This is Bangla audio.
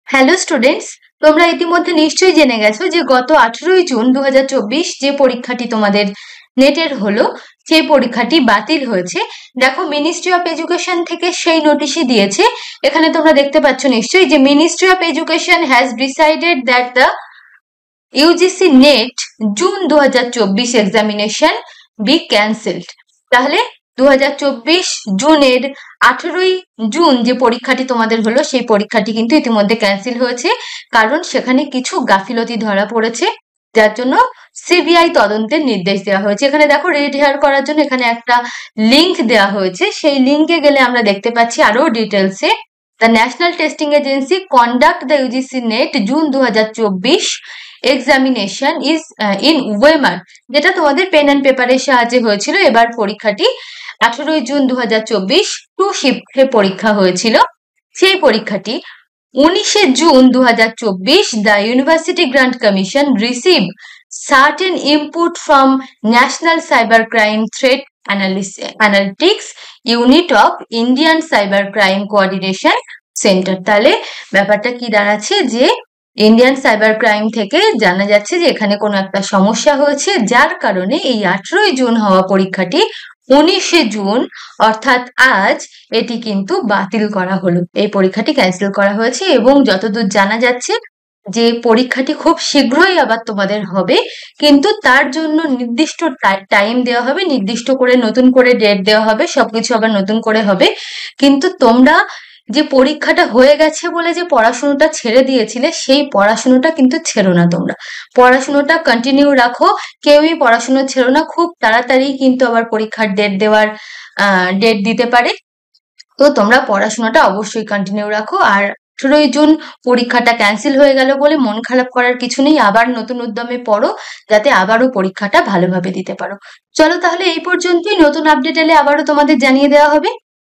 হ্যালো স্টুডেন্টস, তোমরা ইতিমধ্যে নিশ্চয়ই জেনে গেছো যে গত 18ই জুন 2024 যে পরীক্ষাটি তোমাদের নেটের হলো সেই পরীক্ষাটি বাতিল হয়েছে। দেখো, মিনিস্ট্রি অফ এডুকেশন থেকে সেই নোটিশই দিয়েছে। এখানে তোমরা দেখতে পাচ্ছ নিশ্চয়ই যে ministry of education has decided that the UGC NET June 2024 examination B cancelled. তাহলে 2024 জুনের 18ই জুন যে পরীক্ষাটি তোমাদের হলো সেই পরীক্ষাটি কিন্তু ইতিমধ্যে ক্যান্সেল হয়েছে, কারণ সেখানে কিছু গাফিলতি ধরা পড়েছে, যার জন্য সিবিআই তদন্তের নির্দেশ দেওয়া হয়েছে। এখানে দেখো, রেড হেয়ার করার জন্য এখানে একটা লিংক দেওয়া হয়েছে। সেই লিংকে গেলে আমরা দেখতে পাচ্ছি আরো ডিটেলসে, the National Testing Agency conduct the UGC NET June 2024 examination is in OMR, যেটা তোমাদের পেন অ্যান্ড পেপারের সাহায্যে হয়েছিল। এবার পরীক্ষাটি 18ই জুন 2024 টু শিফটে পরীক্ষা হয়েছিল। সেই পরীক্ষাটি 19শে June 2024 the University Grant Commission receive certain input from National Cyber Crime Threat Analytics Unit of Indian Cyber Crime Coordination Centre. তাহলে ব্যাপারটা কি দাঁড়াচ্ছে যে ইন্ডিয়ান সাইবার ক্রাইম থেকে জানা যাচ্ছে যে এখানে কোনো একটা সমস্যা হয়েছে, যার কারণে এই 18ই জুন হওয়া পরীক্ষাটি 19শে জুন অর্থাৎ আজ এটি কিন্তু বাতিল করা হলো। এই পরীক্ষাটি ক্যান্সেল করা হয়েছে এবং যতদূর জানা যাচ্ছে যে পরীক্ষাটি খুব শীঘ্রই আবার তোমাদের হবে, কিন্তু তার জন্য নির্দিষ্ট টাইম দেওয়া হবে, নির্দিষ্ট করে নতুন করে ডেট দেওয়া হবে, সবকিছু আবার নতুন করে হবে। কিন্তু তোমরা যে পরীক্ষাটা হয়ে গেছে বলে যে পড়াশুনোটা ছেড়ে দিয়েছিলে, সেই পড়াশুনোটা কিন্তু ছেড়ো না। তোমরা পড়াশুনোটা কন্টিনিউ রাখো, কেউই পড়াশুনো ছেড়ো না। খুব তাড়াতাড়ি কিন্তু আবার পরীক্ষার ডেট দিতে পারে, তো তোমরা পড়াশোনাটা অবশ্যই কন্টিনিউ রাখো। আর 18ই জুন পরীক্ষাটা ক্যান্সেল হয়ে গেল বলে মন খারাপ করার কিছু নেই, আবার নতুন উদ্যমে পড়ো যাতে আবারও পরীক্ষাটা ভালোভাবে দিতে পারো। চলো তাহলে এই পর্যন্তই, নতুন আপডেট এলে আবারও তোমাদের জানিয়ে দেওয়া হবে।